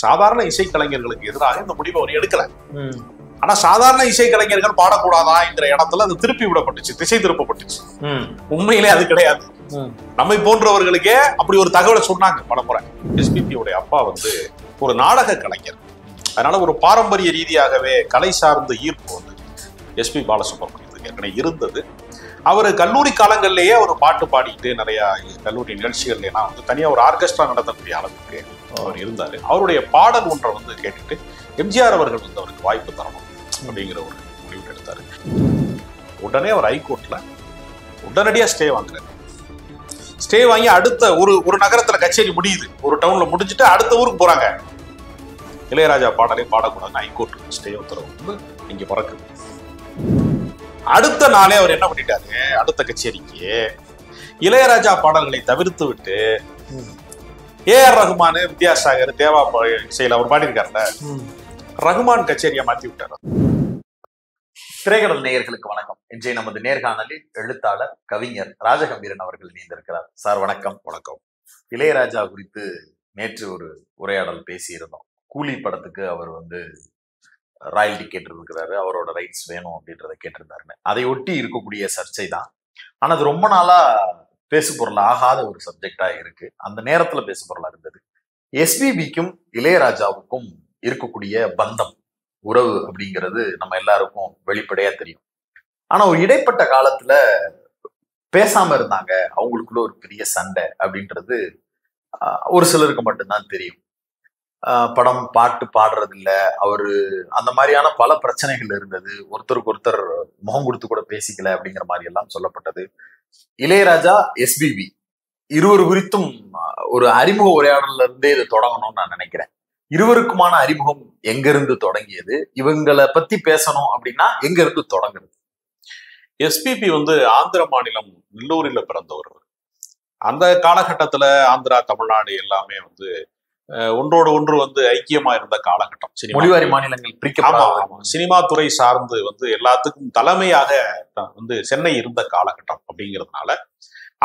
சாதாரண இசைக்கலைஞர்களுக்கு எதிராக இந்த முடிவை அவர் எடுக்கல. ஆனா சாதாரண இசைக்கலைஞர்கள் பாடக்கூடாதா என்கிற இடத்துல அது திருப்பி விடப்பட்டுச்சு, திசை திருப்பப்பட்டுச்சு. உண்மையிலே அது கிடையாது. நம்மை போன்றவர்களுக்கே அப்படி ஒரு தகவலை சொன்னாங்க பலமுறை. எஸ்பிபியோடைய அப்பா வந்து ஒரு நாடக கலைஞர். அதனால ஒரு பாரம்பரிய ரீதியாகவே கலை சார்ந்த ஈர்ப்பு வந்து எஸ்பி பாலசுப்ரமணியத்துக்கு ஏற்கனவே இருந்தது. அவர் கல்லூரி காலங்கள்லேயே அவர் பாட்டு பாடிட்டு நிறைய கல்லூரி நிகழ்ச்சிகள்லாம் வந்து தனியாக ஒரு ஆர்கெஸ்ட்ரா நடத்தக்கூடிய அளவுக்கு அவர் இருந்தார். அவருடைய பாடல் ஒன்றை வந்து கேட்டுட்டு எம்ஜிஆர் அவர்கள் வந்து அவருக்கு வாய்ப்பு தரணும் அப்படிங்கிற ஒரு முடிவு எடுத்தார். உடனே அவர் ஹைகோர்ட்ல உடனடியாக ஸ்டே வாங்குறாரு. ஸ்டே வாங்கி அடுத்த ஒரு நகரத்துல கச்சேரி முடியுது, ஒரு டவுன்ல முடிஞ்சுட்டு அடுத்த ஊருக்கு போறாங்க. இளையராஜா பாடலே பாடக்கூடாதுன்னு ஹைகோர்ட் ஸ்டே உத்தரவு வந்து இங்க பறக்குது. அடுத்த நாளே அவர் என்ன பண்ணிட்டாரு, அடுத்த கச்சேரிக்கு இளையராஜா பாடல்களை தவிர்த்து விட்டு ஏஆர் ரகுமான், வித்யாசாகர், தேவா இசையில அவர் பாடியிருக்காருல, ரகுமான் கச்சேரியை மாத்தி விட்டார். திரைக்கடல் நேயர்களுக்கு வணக்கம். இன்றைய நமது நேர்காணலில் எழுத்தாளர் கவிஞர் ராஜகம்பீரன் அவர்கள் இணைந்திருக்கிறார். சார் வணக்கம். வணக்கம். இளையராஜா குறித்து நேற்று ஒரு உரையாடல் பேசியிருந்தோம். கூலி படத்துக்கு அவர் வந்து ராயல்டி கேட்டிருக்கிறாரு, அவரோட ரைட்ஸ் வேணும் அப்படின்றத கேட்டிருந்தாருன்னு. அதை ஒட்டி இருக்கக்கூடிய சர்ச்சை தான். ஆனா அது ரொம்ப நாளா பேசு பொருள் ஆகாத ஒரு சப்ஜெக்டா இருக்கு. அந்த நேரத்துல பேசு பொருளா இருந்தது. எஸ்பிபிக்கும் இளையராஜாவுக்கும் இருக்கக்கூடிய பந்தம், உறவு அப்படிங்கிறது நம்ம எல்லாருக்கும் வெளிப்படையா தெரியும். ஆனா ஒரு இடைப்பட்ட காலத்துல பேசாம இருந்தாங்க, அவங்களுக்குள்ள ஒரு பெரிய சண்டை அப்படின்றது ஒரு சிலருக்கு மட்டும்தான் தெரியும். படம் பாட்டு பாடுறது இல்ல, அவரு அந்த மாதிரியான பல பிரச்சனைகள் இருந்தது. ஒருத்தருக்கு ஒருத்தர் முகம் கொடுத்து கூட பேசிக்கல அப்படிங்கிற மாதிரி எல்லாம் சொல்லப்பட்டது. இளையராஜா, எஸ்பிபி இருவர் குறித்தும் ஒரு அறிமுக உரையாடல்ல இருந்தே இதை தொடங்கணும்னு நான் நினைக்கிறேன். இருவருக்குமான அறிமுகம் எங்க இருந்து தொடங்கியது, இவங்களை பத்தி பேசணும் அப்படின்னா எங்க இருந்து தொடங்குறது? எஸ்பிபி வந்து ஆந்திர மாநிலம் நெல்லூரில பிறந்தவர். அந்த காலகட்டத்துல ஆந்திரா, தமிழ்நாடு எல்லாமே வந்து ஒன்றோடு ஒன்று வந்து ஐக்கியமா இருந்த காலகட்டம். மொழிவாரி மாநிலங்கள் சினிமா துறை சார்ந்து வந்து எல்லாத்துக்கும் தலைமையாக வந்து சென்னை இருந்த காலகட்டம் அப்படிங்கிறதுனால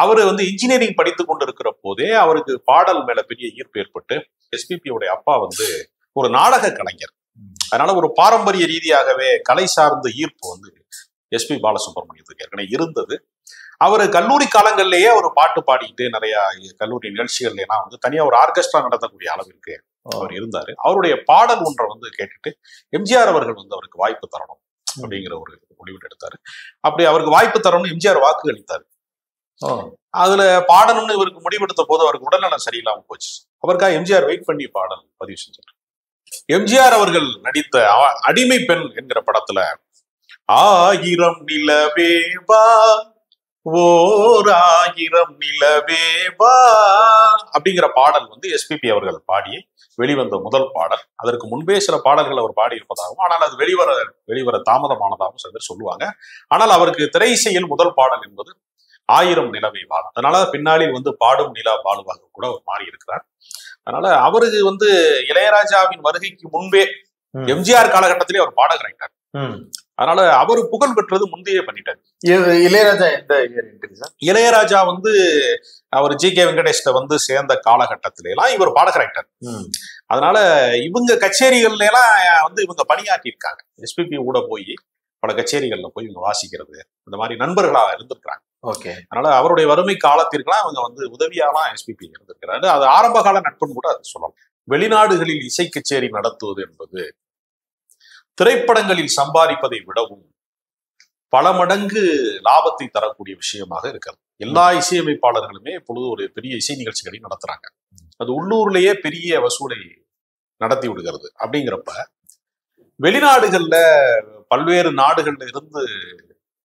அவரு வந்து இன்ஜினியரிங் படித்து கொண்டு இருக்கிற போதே அவருக்கு பாடல் மேல பெரிய ஈர்ப்பு ஏற்பட்டு, எஸ்பிபியோடைய அப்பா வந்து ஒரு நாடக கலைஞர். அதனால ஒரு பாரம்பரிய ரீதியாகவே கலை சார்ந்த ஈர்ப்பு வந்து எஸ்பி பாலசுப்ரமணியத்துக்கு ஏற்கனவே இருந்தது. அவர் கல்லூரி காலங்கள்லேயே அவர் பாட்டு பாடிட்டு நிறைய கல்லூரி நிகழ்ச்சிகள்லாம் வந்து தனியாக ஒரு ஆர்கெஸ்ட்ரா நடத்தக்கூடிய அளவிற்கு அவர் இருந்தார். அவருடைய பாடல் ஒன்றை வந்து கேட்டுட்டு எம்ஜிஆர் அவர்கள் வந்து அவருக்கு வாய்ப்பு தரணும் அப்படிங்கிற ஒரு முடிவு எடுத்தாரு. அப்படி அவருக்கு வாய்ப்பு தரணும்னு எம்ஜிஆர் வாக்கு அளித்தார். அதுல பாடணும்னு இவருக்கு முடிவெடுத்த போது அவருக்கு உடல்நலம் சரியில்லாம போச்சு. அவருக்காக எம்ஜிஆர் வெயிட் பண்ணி பாடல் பதிவு செஞ்சார். எம்ஜிஆர் அவர்கள் நடித்த அடிமை பெண் என்கிற படத்துல ஆயிரம் நிலவேவா ஓர் ஆயிரம் நிலவேவா அப்படிங்கிற பாடல் வந்து எஸ்பிபி அவர்கள் பாடி வெளிவந்த முதல் பாடல். அதற்கு முன்பே சில பாடல்கள் அவர் பாடி இருப்பதாகவும், ஆனால் அது வெளிவர தாமதமானதாகவும் சில பேர் சொல்லுவாங்க. ஆனால் அவருக்கு திரை இசையில் முதல் பாடல் என்பது ஆயிரம் நிலவே வா. அதனால பின்னாளில் வந்து பாடும் நிலா பாலுவாக கூட அவர் மாறி இருக்கிறார். அதனால அவருக்கு வந்து இளையராஜாவின் வருகைக்கு முன்பே எம்ஜிஆர் காலகட்டத்திலே அவர் பாடகர் ஆயிட்டார். அதனால அவர் புகழ் பெற்றது முந்தையே பண்ணிட்டார். இளையராஜா இளையராஜா வந்து அவர் ஜி.கே. வெங்கடேஷ்ட வந்து சேர்ந்த காலகட்டத்தில எல்லாம் இவர் பாடகர் ஆயிட்டார். அதனால இவங்க கச்சேரிகள்ல எல்லாம் வந்து இவங்க பணியாற்றி இருக்காங்க. எஸ்பிபி கூட போய் பல கச்சேரிகள்ல போய் இவங்க வாசிக்கிறது, இந்த மாதிரி நண்பர்களா இருந்திருக்கிறாங்க. ஓகே. அதனால அவருடைய வறுமை காலத்திற்கெல்லாம் அவங்க வந்து உதவியாலாம் எஸ்பிபி இருந்திருக்கிறாரு. அது ஆரம்ப கால நட்புன்னு கூட அது சொல்லலாம். வெளிநாடுகளில் இசை கச்சேரி நடத்துவது என்பது திரைப்படங்களில் சம்பாதிப்பதை விடவும் பல மடங்கு லாபத்தை தரக்கூடிய விஷயமாக இருக்கிறது. எல்லா இசையமைப்பாளர்களுமே இப்பொழுது ஒரு பெரிய இசை நிகழ்ச்சிகளை நடத்துறாங்க. அது உள்ளூர்லயே பெரிய வசூலை நடத்தி விடுகிறது. அப்படிங்கிறப்ப வெளிநாடுகள்ல பல்வேறு நாடுகள்ல இருந்து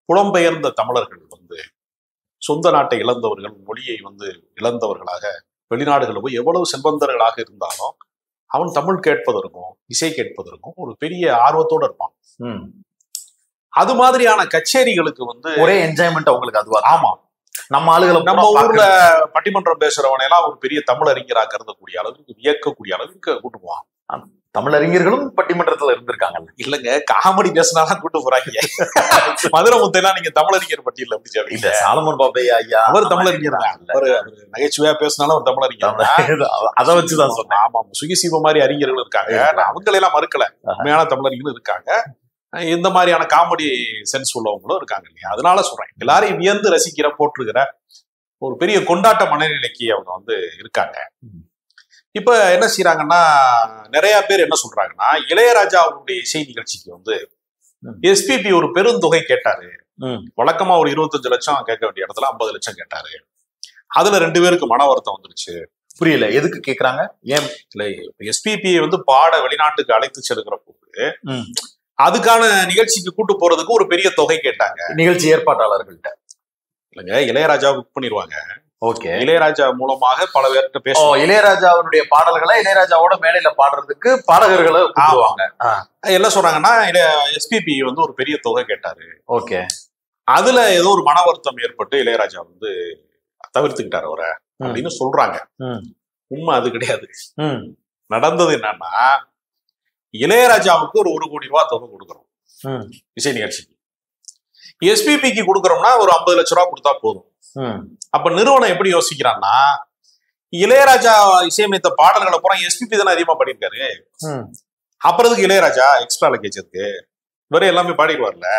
புலம்பெயர்ந்த தமிழர்கள் வந்து சொந்த நாட்டை இழந்தவர்கள், மொழியை வந்து இழந்தவர்களாக வெளிநாடுகளில் போய் எவ்வளவு செல்வந்தர்களாக இருந்தாலும் அவன் தமிழ் கேட்பதற்கும் இசை கேட்பதற்கும் ஒரு பெரிய ஆர்வத்தோடு இருப்பான். அது மாதிரியான கச்சேரிகளுக்கு வந்து ஒரே என்ஜாய்மெண்ட் அவங்களுக்கு. அதுவா? ஆமா. நம்ம ஆளுகளை நம்ம ஊர்ல பட்டிமன்றம் பேசுறவனை எல்லாம் ஒரு பெரிய தமிழ் அறிஞராக கருதக்கூடிய அளவுக்கு, வியக்கக்கூடிய அளவுக்கு கூட்டு போவான். தமிழறிஞர்களும் பட்டிமன்றத்துல இருந்திருக்காங்கல்ல. இல்லங்க, காமெடி பேசினாலும் கூட்டு போறாங்க. மதுரை முத்தையெல்லாம் நீங்க தமிழறிஞர் பட்டியல இல்ல, சாலமன் பாப்பையா ஐயா அவர் தமிழறிஞர் தான். அவர் நகைச்சுவையா பேசினாலும் அவர் தமிழறிஞர். அதை வச்சுதான் சொன்னேன். ஆமா, சுகிசீப மாதிரி அறிஞர்கள் இருக்காங்க, அவங்களெல்லாம் மறுக்கல. உண்மையான தமிழறிஞர்களும் இருக்காங்க, இந்த மாதிரியான காமெடி சென்ஸ் உள்ளவங்களும் இருக்காங்க இல்லையா. அதனால சொல்றேன், எல்லாரையும் வியந்து ரசிக்கிற போட்டிருக்கிற ஒரு பெரிய கொண்டாட்ட மனநிலைக்கு அவங்க வந்து இருக்காங்க. இப்ப என்ன செய்யறாங்கன்னா, நிறைய பேர் என்ன சொல்றாங்கன்னா, இளையராஜா அவருடைய இசை நிகழ்ச்சிக்கு வந்து எஸ்பிபி ஒரு பெருந்தொகை கேட்டாரு. வழக்கமா ஒரு 25 லட்சம் கேட்க வேண்டிய இடத்துல 50 லட்சம் கேட்டாரு. அதுல 2 பேருக்கு மன வருத்தம் வந்துருச்சு. புரியல, எதுக்கு கேக்குறாங்க? ஏன் இல்ல, எஸ்பிபி வந்து பாட வெளிநாட்டுக்கு அழைத்து செல்கிற போது அதுக்கான நிகழ்ச்சிக்கு கூட்டு போறதுக்கு ஒரு பெரிய தொகை கேட்டாங்க நிகழ்ச்சி ஏற்பாட்டாளர்கள்ட்ட. இல்லைங்க, இளையராஜா புக் பண்ணிடுவாங்க. ஓகே, இளையராஜா மூலமாக பல பேர்கிட்ட பேசுவோம். இளையராஜாவுடைய பாடல்களை இளையராஜாவோட மேடையில பாடுறதுக்கு பாடகர்களை ஆவாங்க. என்ன சொல்றாங்கன்னா, எஸ்பிபி வந்து ஒரு பெரிய தொகை கேட்டாரு. ஓகே, அதுல ஏதோ ஒரு மன வருத்தம் ஏற்பட்டு இளையராஜா வந்து தவிர்த்துக்கிட்டாரு அவரை அப்படின்னு சொல்றாங்க. உண்மை அது கிடையாது. நடந்தது என்னன்னா, இளையராஜாவுக்கு ஒரு 1 கோடி ரூபாய் தொகை கொடுக்குறோம் இசை நிகழ்ச்சிக்கு. எஸ்பிபிக்கு கொடுக்குறோம்னா ஒரு 50 லட்சம் ரூபாய் கொடுத்தா போதும். அப்ப நிறுவனம் எப்படி யோசிக்கிறான்னா, இளையராஜா இசையமைத்த பாடல்களை பூரா எஸ்பிபி தானே அதிகமா பாடியிருக்காரு, அப்புறதுக்கு இளையராஜா எக்ஸ்ட்ரா லக்கேஜ் இருக்கு, இவரே எல்லாமே பாடிடுவார்ல,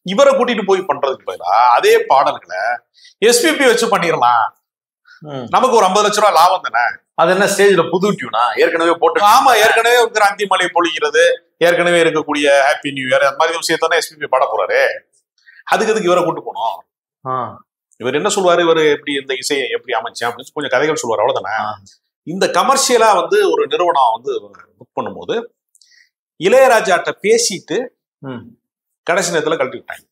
இவரை கூட்டிட்டு போய் பண்றதுக்கு பதிலா அதே பாடல்களை எஸ்பிபி வச்சு பண்ணிடலாம், நமக்கு ஒரு 50 லட்சம் ரூபாய் லாபம் தானே. அது என்ன ஸ்டேஜ்ல புது டியூனா ஏற்கனவே போட்டு? ஆமா, ஏற்கனவே இருக்கிற அந்திமலை பொழிகிறது, ஏற்கனவே இருக்கக்கூடிய ஹாப்பி நியூ இயர், அந்த மாதிரி விஷயத்தானே எஸ்பிபி பாட போறாரு. அதுக்கு இவரை கூட்டு போனோம். இவர் என்ன சொல்லுவாரு, இவர் எப்படி இந்த இசையை எப்படி அமைச்சேன் அப்படின்னு கொஞ்சம் கதைகள் சொல்லுவார், அவ்வளவுதானே. இந்த கமர்ஷியலா வந்து ஒரு நிறுவனம் வந்து புக் பண்ணும்போது இளையராஜாட்ட பேசிட்டு கடைசி நேரத்துல கழட்டி விட்டாங்க.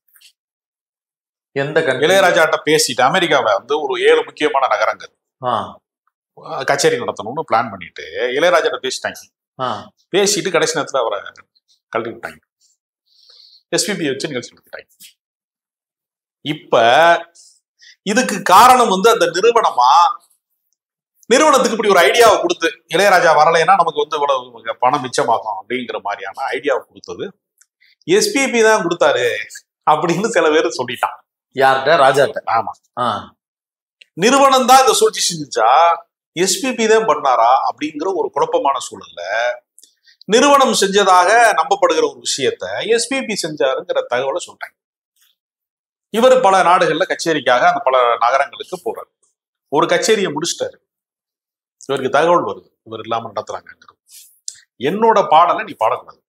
எந்த இளையராஜாட்ட பேசிட்டு அமெரிக்காவில வந்து ஒரு 7 முக்கியமான நகரங்கள் கச்சேரி நடத்தணும்னு பிளான் பண்ணிட்டு இளையராஜாட்ட பேசிட்டாங்க. பேசிட்டு கடைசி நேரத்துல அவரை கழட்டி விட்டாங்க, எஸ்பிபி வச்சு நிகழ்ச்சி நடத்திட்டாங்க. இப்ப இதுக்கு காரணம் வந்து அந்த நிறுவனத்துக்கு இப்படி ஒரு ஐடியாவை கொடுத்து, இளையராஜா வரலைன்னா நமக்கு வந்து இவ்வளவு பணம் மிச்சமாகும் அப்படிங்கிற மாதிரியான ஐடியாவை கொடுத்தது எஸ்பிபி தான் கொடுத்தாரு அப்படின்னு சில பேர் சொல்லிட்டான். யார்கிட்ட? ராஜாட்ட. ஆமா, நிறுவனம் தான் இந்த சூழ்ச்சி செஞ்சா எஸ்பிபி தான் பண்ணாரா அப்படிங்கிற ஒரு குழப்பமான சூழல்ல நிறுவனம் செஞ்சதாக நம்பப்படுகிற ஒரு விஷயத்த எஸ்பிபி செஞ்சாருங்கிற தகவலை சொல்றாங்க. இவர் பல நாடுகள்ல கச்சேரிக்காக அந்த பல நகரங்களுக்கு போறாரு. ஒரு கச்சேரியை முடிச்சிட்டாரு, இவருக்கு தகவல் வருது இவர் இல்லாம நடத்துறாங்கிறது. என்னோட பாடலை நீ பாடக்கூடாது,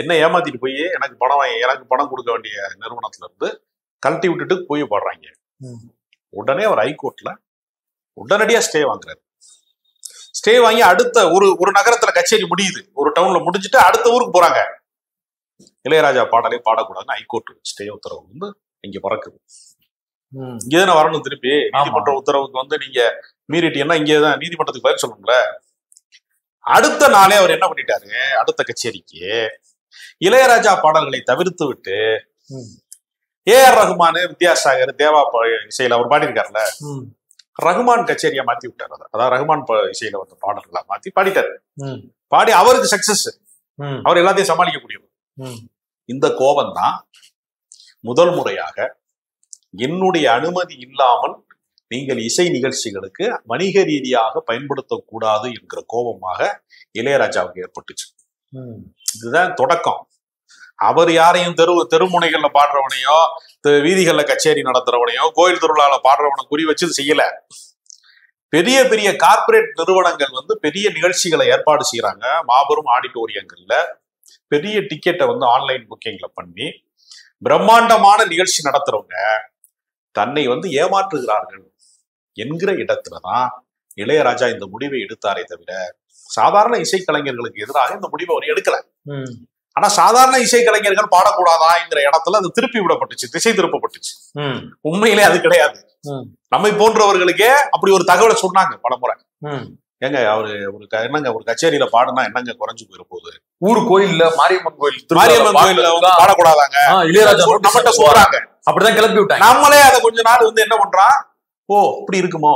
என்ன ஏமாத்திட்டு போய் எனக்கு பணம் கொடுக்க வேண்டிய நிறுவனத்துல இருந்து கழட்டி விட்டுட்டு போய் பாடுறாங்க. உடனே அவர் ஹைகோர்ட்ல உடனடியா ஸ்டே வாங்குறாரு. ஸ்டே வாங்கி அடுத்த ஒரு நகரத்துல கச்சேரி முடியுது, ஒரு டவுன்ல முடிஞ்சுட்டு அடுத்த ஊருக்கு போறாங்க. இளையராஜா பாடலே பாடக்கூடாதுன்னு ஹைகோர்ட் ஸ்டே உத்தரவு வந்து இங்க பறக்குது. இங்கதானே வரணும், திருப்பி நீதிமன்ற உத்தரவுக்கு வந்து நீங்க மீறிட்டீங்கன்னா இங்கதான் நீதிமன்றத்துக்கு பதில் சொல்லணும்ல. அடுத்த நாளே அவர் என்ன பண்ணிட்டாரு, அடுத்த கச்சேரிக்கு இளையராஜா பாடல்களை தவிர்த்து விட்டு ஏஆர் ரஹ்மான், வித்யாசாகர், தேவா இசையில அவர் பாடியிருக்காருல்ல, ரஹ்மான் கச்சேரியா மாத்தி விட்டாரு. அதாவது ரஹ்மான் இசையில வந்த பாடல்களா மாத்தி பாடிட்டாரு. பாடி அவருக்கு சக்சஸ், அவர் எல்லாத்தையும் சமாளிக்கக்கூடியவர். இந்த கோபம் தான் முதல் முறையாக என்னுடைய அனுமதி இல்லாமல் நீங்கள் இசை நிகழ்ச்சிகளுக்கு வணிக ரீதியாக பயன்படுத்தக்கூடாது என்கிற கோபமாக இளையராஜாவுக்கு ஏற்பட்டுச்சு. இதுதான் தொடக்கம். அவர் யாரையும் தெருமுனைகள்ல பாடுறவனையோ, வீதிகள்ல கச்சேரி நடத்துறவனையோ, கோயில் திருவிழால பாடுறவனை குறி வச்சு செய்யல. பெரிய பெரிய கார்பரேட் நிறுவனங்கள் வந்து பெரிய நிகழ்ச்சிகளை ஏற்பாடு செய்யறாங்க. மாபெரும் ஆடிட்டோரியங்கள்ல பெரிய டிக்கெட்டை வந்து ஆன்லைன் புக்கிங்ல பண்ணி பிரம்மாண்டமான நிகழ்ச்சி நடத்துறவங்க தன்னை வந்து ஏமாற்றுகிறார்கள் என்கிற இடத்துலதான் இளையராஜா இந்த முடிவை எடுத்தாரே தவிர சாதாரண இசைக்கலைஞர்களுக்கு எதிராக இந்த முடிவை அவர் எடுக்கல. ஆனா சாதாரண இசைக்கலைஞர்கள் பாடக்கூடாதாங்கிற இடத்துல அது திருப்பி விடப்பட்டுச்சு, திசை திருப்பப்பட்டுச்சு. உண்மையிலே அது கிடையாது. நம்மை போன்றவர்களுக்கே அப்படி ஒரு தகவலை சொன்னாங்க பல முறை. ஏங்க அவரு என்னங்க ஒரு கச்சேரியில பாடுனா என்னங்க குறைஞ்சு போயிட போகுது, ஊர் கோயில்ல மாரியம்மன் கோயில்ல வந்து பாடக்கூடாதாங்க இளையராஜா நம்மகிட்ட சொல்றாங்க. அப்படிதான் கிளப்பி விட்டாங்க. நம்மளே அதை கொஞ்ச நாள் வந்து என்ன பண்றான், ஓ இப்படி இருக்குமோ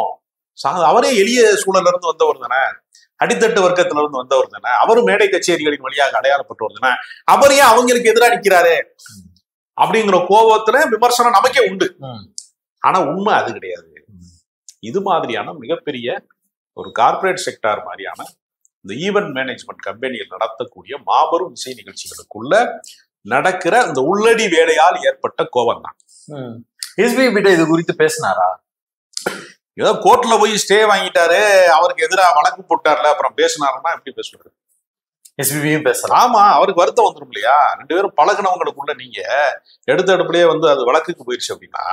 அவரே எளிய சூழல்ல இருந்து வந்தவர் தானே, அடித்தட்டு வர்க்கத்துல இருந்து வந்தவர் தானே, அவரும் மேடை கச்சேரிகளின் வழியாக அடையாளப்பட்டவர் தானே, அவர் ஏன் அவங்களுக்கு எதிராக நிற்கிறாரு அப்படிங்கிற கோபத்துல விமர்சனம் நமக்கே உண்டு. ஆனா உண்மை அது கிடையாது. இது மாதிரியான மிகப்பெரிய ஒரு கார்பரேட் செக்டார் மாதிரியான இந்த ஈவென்ட் மேனேஜ்மெண்ட் கம்பெனியில் நடத்தக்கூடிய மாபெரும் இசை நிகழ்ச்சிகளுக்குள்ள நடக்கிற இந்த உள்ளடி வேலையால் ஏற்பட்ட கோபம் தான். எஸ்பிபி இது குறித்து பேசினாரா? ஏதோ கோர்ட்ல போய் ஸ்டே வாங்கிட்டாரு, அவருக்கு எதிராக வழக்கு போட்டார்ல, அப்புறம் பேசினாருன்னா எப்படி பேசுவாரு? எஸ்பிபியும் பேசலாம். ஆமா, அவருக்கு வருத்தம் வந்துடும் இல்லையா? 2 பேரும் பழகினவங்களுக்குள்ள நீங்க எடுத்த அடுப்புலயே வந்து அது வழக்குக்கு போயிடுச்சு அப்படின்னா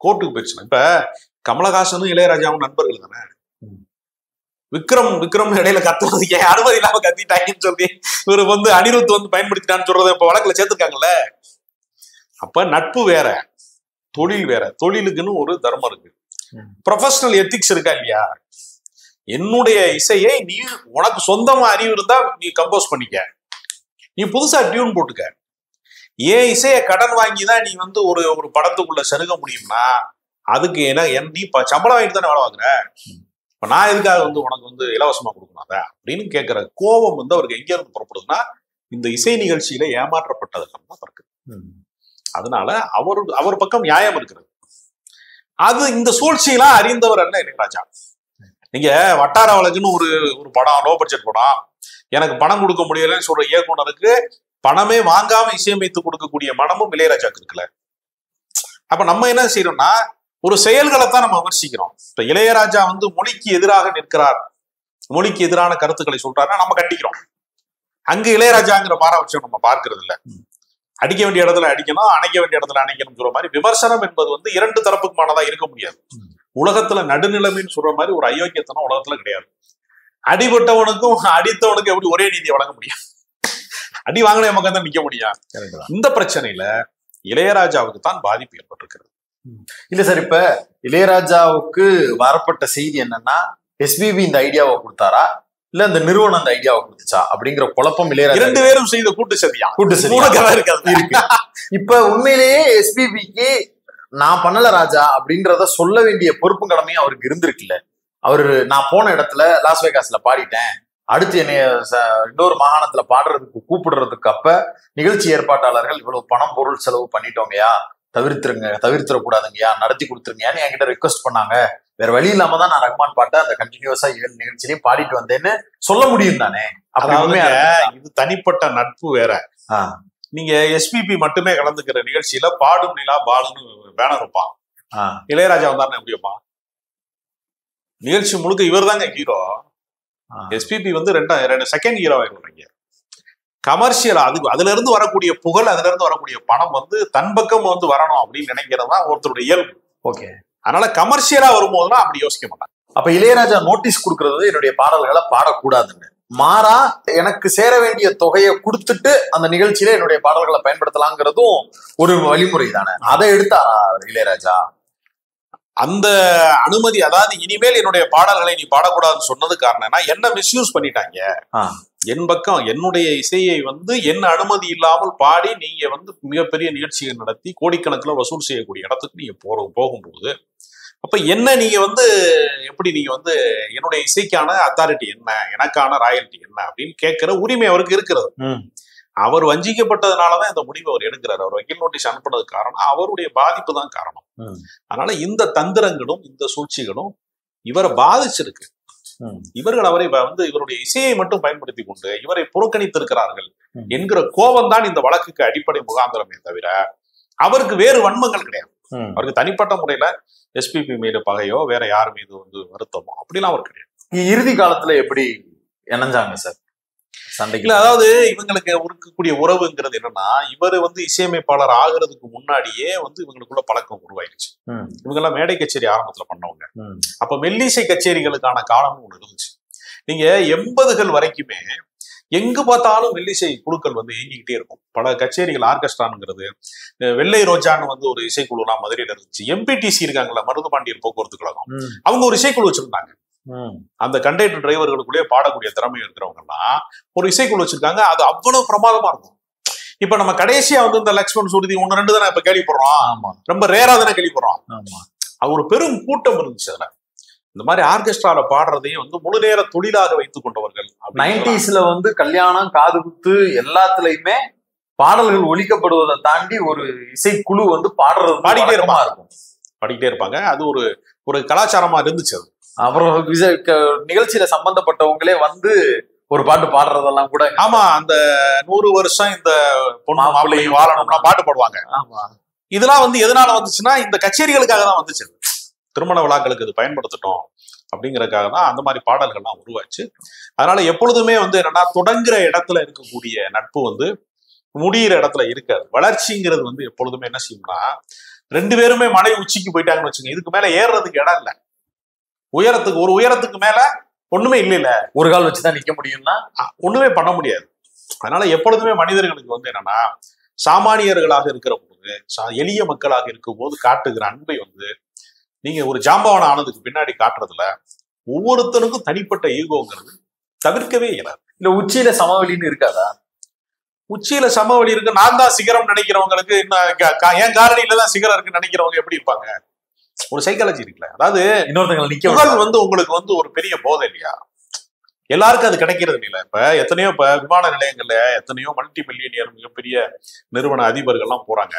கோர்ட்டுக்கு போயிடுச்சு. இப்ப கமலஹாசனும் இளையராஜாவும் நண்பர்கள் தானே. விக்ரம் இடையில கத்துறதுக்கு அனுமதி இல்லாம கத்திட்டாங்கன்னு சொல்லி இவரு வந்து அனிருத் வந்து பயன்படுத்திட்டான்னு சொல்றத இப்ப வழக்குல சேர்த்துருக்காங்கல்ல. அப்ப நட்பு வேற, தொழில் வேற. தொழிலுக்குன்னு ஒரு தர்மம் இருக்கு, ப்ரொஃபஷனல் எத்திக்ஸ் இருக்கா இல்லையா? என்னுடைய இசையை நீ உனக்கு சொந்தமா அறிவு இருந்தா நீ கம்போஸ் பண்ணிக்க, நீ புதுசா டியூன் போட்டுக்க. ஏன் இசையை கடன் வாங்கிதான் நீ வந்து ஒரு படத்துக்குள்ள செருக முடியும்னா அதுக்கு நீ சம்பளம் வாங்கிட்டு தானே வேலை வாங்குற. இப்ப நான் எதுக்காக வந்து உனக்கு வந்து இலவசமா கொடுக்கணும் அத அப்படின்னு கேட்கிற கோபம் வந்து அவருக்கு எங்க இருந்து புறப்படுதுன்னா இந்த இசை நிகழ்ச்சியில ஏமாற்றப்பட்டதுக்கு தான் பிறகு. அதனால அவர் பக்கம் நியாயம் இருக்கிறது. அது இந்த சூழ்ச்சியெல்லாம் அறிந்தவர் அல்ல இளையராஜா. நீங்க வட்டார வழக்குன்னு ஒரு படம், லோ பட்ஜெட் படம், எனக்கு பணம் கொடுக்க முடியலன்னு சொல்ற இயக்குனருக்கு பணமே வாங்காம இசையமைத்து கொடுக்கக்கூடிய மனமும் இளையராஜாக்கு இருக்குல்ல. அப்ப நம்ம என்ன செய்யறோம்னா ஒரு செயல்களை தான் நம்ம விமர்சிக்கிறோம். இப்ப இளையராஜா வந்து மொழிக்கு எதிராக நிற்கிறார், மொழிக்கு எதிரான கருத்துக்களை சொல்றாருன்னா நம்ம கண்டிக்கிறோம். அங்கு இளையராஜாங்கிற பாரபட்சம் நம்ம பார்க்கறது இல்ல. அடிக்க வேண்டிய இடத்துல அடிக்கணும், அணைக்க வேண்டிய இடத்துல அணைக்கணுங்கிற மாதிரி விமர்சனம் என்பது வந்து 2 தரப்புக்குமானதா இருக்க முடியாது. உலகத்துல நடுநிலைமைன்னு சொல்ற மாதிரி ஒரு அயோக்கியத்தனம் உலகத்துல கிடையாது. அடிபட்டவனுக்கும் அடித்தவனுக்கும் எப்படி ஒரே நீதியை வழங்க முடியும்? அடி வாங்கின மக்கள் தான் நிக்க முடியும். இந்த பிரச்சனையில இளையராஜாவுக்கு தான் பாதிப்பு ஏற்பட்டிருக்கிறது. இல்ல சார், இப்ப இளையராஜாவுக்கு வரப்பட்ட செய்தி என்னன்னா எஸ்பிபி இந்த ஐடியாவை கொடுத்தாரா இல்ல இந்த நிறுவனம் அந்த ஐடியாவை கொடுத்துச்சா அப்படிங்கிற குழப்பம் இளையராஜா 2 பேரும் செய்த கூட்டு சதியா இருக்கு. இப்ப உண்மையிலேயே எஸ்பிபிக்கு நான் பண்ணல ராஜா அப்படின்றத சொல்ல வேண்டிய பொறுப்பும் கடமையும் அவருக்கு இருந்திருக்குல்ல. நான் போன இடத்துல லாஸ் வேகாஸ்ல பாடிட்டேன், அடுத்து என்னைய இன்னொரு மாகாணத்துல பாடுறதுக்கு கூப்பிடுறதுக்கு அப்ப நிகழ்ச்சி ஏற்பாட்டாளர்கள் இவ்வளவு பணம் பொருள் செலவு பண்ணிட்டோங்கயா, தவிர்த்திடக்கூடாதுங்கயா, நடத்தி கொடுத்துருங்கயான்னு என்கிட்ட ரெக்வஸ்ட் பண்ணாங்க. வேற வழி இல்லாம தான் நான் ரஹ்மான் பாட்டை அந்த கண்டினியூஸா 7 நிகழ்ச்சியிலையும் பாடிட்டு வந்தேன்னு சொல்ல முடியும் தானே. இது தனிப்பட்ட நட்பு வேற. நீங்க எஸ்பிபி மட்டுமே கலந்துக்கிற நிகழ்ச்சியில பாடும் நிலா பாலுன்னு பேனர் வைப்பான், இளையராஜா வந்தாருன்னு எப்படி வைப்பான்? நிகழ்ச்சி முழுக்க இவர் தாங்க ஹீரோ. எஸ்பிபி வந்து 2 செகண்ட் ஹீரோவா இருக்காங்க. கமர்ஷியல் அதுல இருந்து வரக்கூடிய புகழ், அதுல இருந்து வரக்கூடிய பணம் வந்து தன் பக்கம் வந்து வரணும் அப்படின்னு நினைக்கிறதா ஒருத்தருடைய இயல்பு. ஓகே, அதனால கமர்ஷியலா வரும்போதுலாம் அப்படி யோசிக்க மாட்டாங்க. அப்ப இளையராஜா நோட்டீஸ் கொடுக்கறது என்னுடைய பாடல்களை பாடக்கூடாதுன்னு, மாறா எனக்கு சேர வேண்டிய தொகையை கொடுத்துட்டு அந்த நிகழ்ச்சியில என்னுடைய பாடல்களை பயன்படுத்தலாங்கிறதும் ஒரு வழிமுறை தானே. அதை எடுத்தாரா இளையராஜா? அந்த அனுமதி, அதாவது இனிமேல் என்னுடைய பாடல்களை நீ பாடக்கூடாதுன்னு சொன்னது காரணம்னா என்ன மிஸ்யூஸ் பண்ணிட்டாங்க. என் பக்கம் என்னுடைய இசையை வந்து என்ன அனுமதி இல்லாமல் பாடி நீங்க வந்து மிகப்பெரிய நிகழ்ச்சிகள் நடத்தி கோடிக்கணக்கில் வசூல் செய்யக்கூடிய இடத்துக்கு நீங்க போகும்போது அப்ப என்ன நீங்க வந்து எப்படி நீங்க வந்து என்னுடைய இசைக்கான அத்தாரிட்டி என்ன, எனக்கான ராயல்டி என்ன அப்படின்னு கேட்கிற உரிமை அவருக்கு இருக்கிறது. அவர் வஞ்சிக்கப்பட்டதுனாலதான் இந்த முடிவு அவர் எடுக்கிறார். அவர் வக்கீல் நோட்டீஸ் அனுப்புனது காரணம் அவருடைய பாதிப்பு தான் காரணம். அதனால இந்த தந்திரங்களும் இந்த சூழ்ச்சிகளும் இவரை பாதிச்சிருக்கு. இவர்கள் அவரை வந்து இவருடைய இசையை மட்டும் பயன்படுத்தி கொண்டு இவரை புறக்கணித்திருக்கிறார்கள் என்கிற கோபம் தான் இந்த வழக்குக்கு அடிப்படை முகாந்திரமே தவிர அவருக்கு வேறு வன்மங்கள் கிடையாது. அவருக்கு தனிப்பட்ட முறையில எஸ்பிபி மீது பகையோ வேற யார் மீது வந்து வருத்தமோ அப்படிலாம் அவர் கிடையாது. இறுதி காலத்துல எப்படி இணைஞ்சாங்க சார் சண்டைக்கு? அதாவது இவங்களுக்கு இருக்கக்கூடிய உறவுங்கிறது என்னன்னா, இவர் வந்து இசையமைப்பாளர் ஆகிறதுக்கு முன்னாடியே வந்து இவங்களுக்குள்ள பழக்கம் உருவாயிருச்சு. இவங்க எல்லாம் மேடை கச்சேரி ஆரம்பத்துல பண்ணவங்க. அப்ப மெல்லிசை கச்சேரிகளுக்கான காலமும் ஒண்ணு இருந்துச்சு. நீங்க 80கள் வரைக்குமே எங்கு பார்த்தாலும் மெல்லிசை குழுக்கள் வந்து இயங்கிக்கிட்டே இருக்கும். பல கச்சேரிகள், ஆர்கெஸ்ட்ராங்கிறது, வெள்ளை ரோஜான்னு வந்து ஒரு இசைக்குழுலாம் மதுரையில இருந்துச்சு. எம்பிடிசி இருக்காங்கல்ல, மருதுபாண்டியர் போக்குவரத்து கழகம், அவங்க ஒரு இசைக்குழு வச்சிருந்தாங்க. அந்த கண்டக்டர் டிரைவர்களுக்குள்ளேயே பாடக்கூடிய திறமை இருக்கிறவங்க எல்லாம் ஒரு இசைக்குழு வச்சிருக்காங்க. அது அவ்வளவு பிரமாதமா இருக்கும். இப்ப நம்ம கடைசியா வந்து இந்த லக்ஷ்மண் சுருதி 1, 2 தானே இப்ப கேள்விப்படுறோம், ரொம்ப ரேரா தானே கேள்விப்படுறோம். அது ஒரு பெரும் கூட்டம் இருந்துச்சு. அதுல இந்த மாதிரி ஆர்கெஸ்ட்ரால பாடுறதையும் வந்து முழு நேர தொழிலாக வைத்துக் கொண்டவர்கள். 90ஸ்ல வந்து கல்யாணம், காது குத்து எல்லாத்துலயுமே பாடல்கள் ஒலிக்கப்படுவதை தாண்டி ஒரு இசைக்குழு வந்து பாடுறது பாடிக்கிட்டே இருப்பாங்க. அது ஒரு ஒரு கலாச்சாரமா இருந்துச்சு. அது அப்புறம் நிகழ்ச்சியில சம்பந்தப்பட்டவங்களே வந்து ஒரு பாட்டு பாடுறதெல்லாம் கூட. ஆமா, அந்த 100 வருஷம் இந்த பொண்ணு மாப்பிள்ளை வாழணும்னா பாட்டு பாடுவாங்க. ஆமா, இதெல்லாம் வந்து எதனால வந்துச்சுன்னா இந்த கச்சேரிகளுக்காக தான் வந்துச்சு. திருமண விழாக்களுக்கு இது பயன்படுத்தட்டும் அப்படிங்கறதுக்காக தான் அந்த மாதிரி பாடல்கள்லாம் உருவாச்சு. அதனால எப்பொழுதுமே வந்து என்னன்னா தொடங்குற இடத்துல இருக்கக்கூடிய நட்பு வந்து முடிகிற இடத்துல இருக்காது. வளர்ச்சிங்கிறது வந்து எப்பொழுதுமே என்ன செய்யும்னா, 2 பேருமே மலை உச்சிக்கு போயிட்டாங்கன்னு வச்சுங்க, இதுக்கு மேல ஏறுறதுக்கு இடம் இல்லை. ஒரு உயரத்துக்கு மேல ஒண்ணுமே இல்ல, ஒரு கால் வச்சுதான் நிக்க முடியும்னா ஒண்ணுமே பண்ண முடியாது. அதனால எப்பொழுதுமே மனிதர்களுக்கு வந்து என்னன்னா, சாமானியர்களாக இருக்கிற போது, எளிய மக்களாக இருக்கும் போது காட்டுகிற அன்பை வந்து நீங்க ஒரு ஜாம்பவான் ஆனதுக்கு பின்னாடி காட்டுறதுல ஒவ்வொருத்தனுக்கும் தனிப்பட்ட ஈகோங்கிறது தவிர்க்கவே இயலாது. இல்ல உச்சியில சமவெளின்னு இருக்காதா? உச்சியில சமவெளி இருக்கு, நான் தான் சிகரம் நினைக்கிறவங்களுக்கு என் காலனியில தான் சிகரம் இருக்குன்னு நினைக்கிறவங்க எப்படி இருப்பாங்க? ஒரு சைக்காலஜி இருக்குல்ல. அதாவது இன்னொருத்தங்க வந்து உங்களுக்கு வந்து ஒரு பெரிய போதை இல்லையா? எல்லாருக்கும் அது கிடைக்கிறது இல்லை. இப்ப எத்தனையோ விமான நிலையங்கள்ல எத்தனையோ மல்டி மில்லியனியர் மிகப்பெரிய நிறுவன அதிபர்கள்லாம் போறாங்க.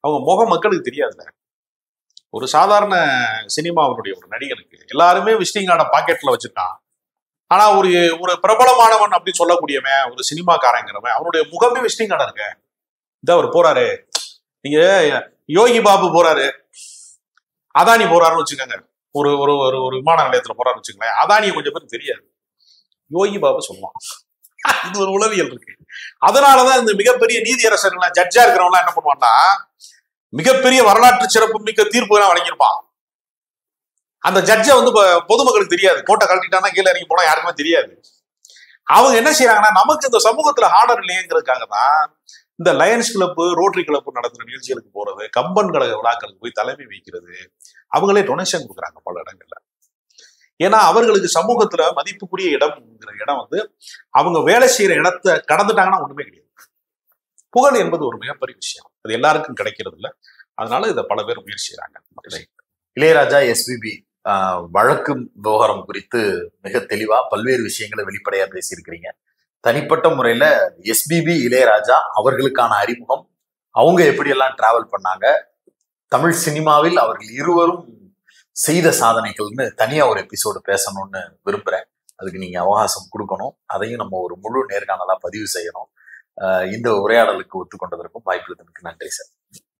அவங்க முகம் மக்களுக்கு தெரியாதுல்ல. ஒரு சாதாரண சினிமாவுடைய ஒரு நடிகனுக்கு எல்லாருமே விசிட்டிங் கார்டை பாக்கெட்ல வச்சிருக்கான். ஆனா ஒரு ஒரு பிரபலமானவன் அப்படி சொல்லக்கூடியவன், ஒரு சினிமாக்காரங்கிறவன், அவனுடைய முகமே விசிட்டிங் கார்டா இருக்கு. இதான் அவர் போறாரு, நீங்க யோகி பாபு போறாரு, அதானி போறாருன்னு வச்சுக்கோங்க, ஒரு ஒரு ஒரு விமான நிலையத்துல போறாருன்னு வச்சுக்கோங்களேன், அதானியை கொஞ்சம் பேருக்கு தெரியாது, யோகி பாபு சொல்லுவான். இது ஒரு உளவியல் இருக்கு. அதனாலதான் இந்த மிகப்பெரிய நீதியரசர்கள் ஜட்ஜா இருக்கிறவங்க என்ன பண்ணுவான்னா, மிகப்பெரிய வரலாற்று சிறப்பு மிக்க தீர்ப்பு எல்லாம் வழங்கியிருப்பான். அந்த ஜட்ஜை வந்து பொதுமக்களுக்கு தெரியாது. கோட்டை கழட்டிட்டானா கீழே இறங்கி போனா யாருக்குமே தெரியாது. அவங்க என்ன செய்யறாங்கன்னா, நமக்கு இந்த சமூகத்துல ஹானர் இல்லையங்கிறதுக்காக தான் இந்த லயன்ஸ் கிளப், ரோட்டரி கிளப் நடத்துற நிகழ்ச்சிகளுக்கு போறது, கம்பன் கழக விழாக்களுக்கு போய் தலைமை வைக்கிறது, அவங்களே டொனேஷன் கொடுக்குறாங்க பல இடங்கள்ல. ஏன்னா அவர்களுக்கு சமூகத்துல மதிப்புக்குரிய இடம் வந்து அவங்க வேலை செய்யற இடத்தை கடந்துட்டாங்கன்னா ஒண்ணுமே கிடையாது. புகழ் என்பது ஒரு மிகப்பெரிய விஷயம், அது எல்லாருக்கும் கிடைக்கிறது இல்லை. அதனால இதை பல பேர் முயற்சி செய்யறாங்க. இளையராஜா எஸ்பிபி வழக்கு விவகாரம் குறித்து மிக தெளிவா பல்வேறு விஷயங்களை வெளிப்படையா பேசியிருக்கிறீங்க. தனிப்பட்ட முறையில எஸ்பிபி, இளையராஜா அவர்களுக்கான அறிமுகம், அவங்க எப்படியெல்லாம் டிராவல் பண்ணாங்க, தமிழ் சினிமாவில் அவர்கள் இருவரும் செய்த சாதனைகள்னு தனியா ஒரு எபிசோடு பேசணும்னு விரும்புறேன். அதுக்கு நீங்க அவகாசம் கொடுக்கணும். அதையும் நம்ம ஒரு முழு நேர்காணலா பதிவு செய்யணும். இந்த உரையாடலுக்கு ஒத்துக்கொண்டதற்கும் வாய்ப்பு நன்றி சார்.